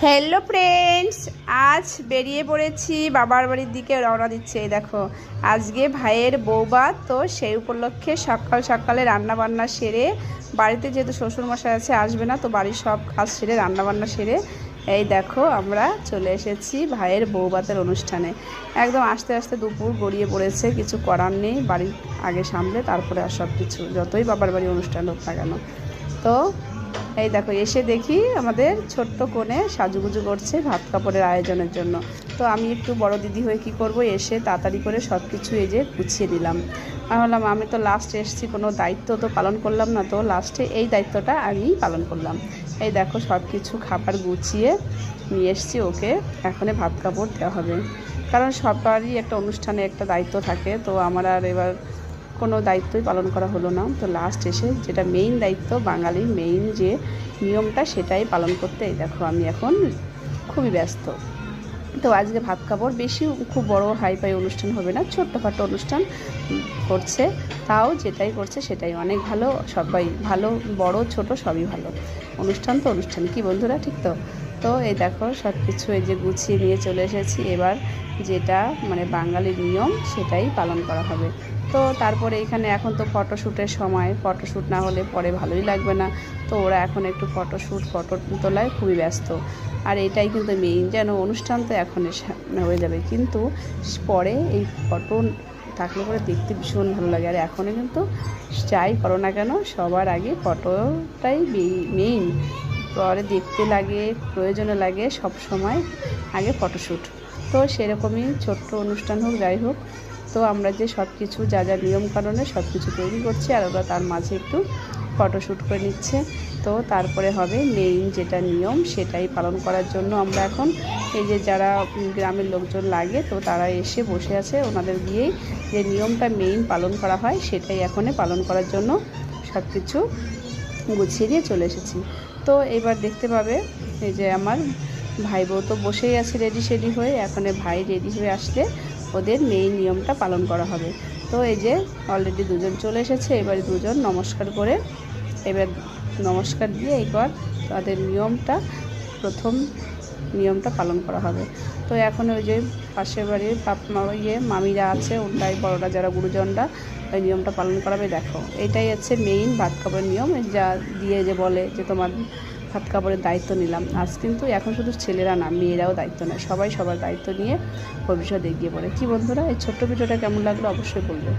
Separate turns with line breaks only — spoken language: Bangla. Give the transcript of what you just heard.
হ্যালো ফ্রেন্ডস, আজ বেরিয়ে পড়েছি বাবার বাড়ির দিকে রওনা দিচ্ছে। এই দেখো, আজকে ভাইয়ের বৌভাত, তো সেই উপলক্ষে সকাল সকালে রান্নাবান্না সেরে, বাড়িতে যেহেতু শ্বশুরমশাই আছে আসবে না, তো বাড়ির সব কাজ সেরে রান্নাবান্না সেরে এই দেখো আমরা চলে এসেছি ভাইয়ের বৌভাতের অনুষ্ঠানে। একদম আস্তে আস্তে দুপুর গড়িয়ে পড়েছে, কিছু করার নেই, বাড়ির আগে সামলে তারপরে আর সব কিছু, যতই বাবার বাড়ি অনুষ্ঠান হোক না কেন। তো এই দেখো, এসে দেখি আমাদের ছোট্ট কোণে সাজুগুজু করছে ভাত কাপড়ের আয়োজনের জন্য। তো আমি একটু বড় দিদি হয়ে কি করব, এসে তাড়াতাড়ি করে সব কিছু এই যে গুছিয়ে দিলাম। আমি বললাম আমি তো লাস্টে এসেছি, কোনো দায়িত্ব তো পালন করলাম না, তো লাস্টে এই দায়িত্বটা আমিই পালন করলাম। এই দেখো সব কিছু খাবার গুছিয়ে নিয়ে এসেছি ওকে, এখনই ভাত কাপড় দেওয়া হবে, কারণ সবারই একটা অনুষ্ঠানে একটা দায়িত্ব থাকে। তো আমার আর এবার কোনো দায়িত্বই পালন করা হলো না। তো লাস্ট এসে যেটা মেইন দায়িত্ব, বাঙালির মেইন যে নিয়মটা, সেটাই পালন করতে এই দেখো আমি এখন খুবই ব্যস্ত। তো আজকে ভাত কাপড় বেশি খুব বড় হাইফাই অনুষ্ঠান হবে না, ছোট্টখাটো অনুষ্ঠান করছে, তাও যেটাই করছে সেটাই অনেক ভালো, সবাই ভালো, বড় ছোট সবই ভালো। অনুষ্ঠান তো অনুষ্ঠান, কি বন্ধুরা, ঠিক তো? তো এই দেখো সব কিছু এই যে গুছিয়ে নিয়ে চলে এসেছি, এবার যেটা মানে বাঙালির নিয়ম সেটাই পালন করা হবে। তো তারপরে এখানে এখন তো ফটোশ্যুটের সময়, ফটোশ্যুট না হলে পরে ভালোই লাগবে না। তো ওরা এখন একটু ফটোশ্যুট, ফটো তোলায় খুবই ব্যস্ত। আর এটাই কিন্তু মেইন, যেন অনুষ্ঠান তো এখন হয়ে যাবে, কিন্তু পরে এই ফটো থাকলে পরে দেখতে ভীষণ ভালো লাগে। আর এখনও কিন্তু যাই করো না কেন, সবার আগে ফটোটাই মেইন, পরে দেখতে লাগে, প্রয়োজনে লাগে, সব সময় আগে ফটোশ্যুট। তো সেরকমই ছোট্ট অনুষ্ঠান হোক যাই হোক, তো আমরা যে সব কিছু যা যা নিয়মকানুনে সব কিছু তৈরি করছি, আর ওরা তার মাঝে একটু ফটোশ্যুট করে নিচ্ছে। তো তারপরে হবে মেইন যেটা নিয়ম, সেটাই পালন করার জন্য আমরা এখন এই যে যারা গ্রামের লোকজন লাগে, তো তারা এসে বসে আছে, ওনাদের গিয়েই যে নিয়মটা মেইন পালন করা হয় সেটাই এখনই পালন করার জন্য সব কিছু গুছিয়ে দিয়ে চলে এসেছি। তো এবার দেখতে পাবে এই যে আমার ভাই বউ তো বসেই আছে রেডি সেডি হয়ে, এখন ভাই রেডি হয়ে আসলে ওদের মেইন নিয়মটা পালন করা হবে। তো এই যে অলরেডি দুজন চলে এসেছে, এবারে দুজন নমস্কার করে, এবার নমস্কার দিয়ে এবার তাদের নিয়মটা, প্রথম নিয়মটা পালন করা হবে। তো এখন ওই যে পাশের বাড়ির মামিরা আছে, ওটাই বড়রা যারা গুরুজনরা ওই নিয়মটা পালন করাবে। দেখো এটাই হচ্ছে মেইন ভাত কাপড়ের নিয়ম, যা দিয়ে যে বলে যে তোমার ভাত কাপড়ের দায়িত্ব নিলাম। আজ কিন্তু এখন শুধু ছেলেরা না, মেয়েরাও দায়িত্ব নেয়, সবাই সবার দায়িত্ব নিয়ে ভবিষ্যতে এগিয়ে পড়ে। কি বন্ধুরা, এই ছোট্ট ভিডিওটা কেমন লাগলো অবশ্যই বলবে।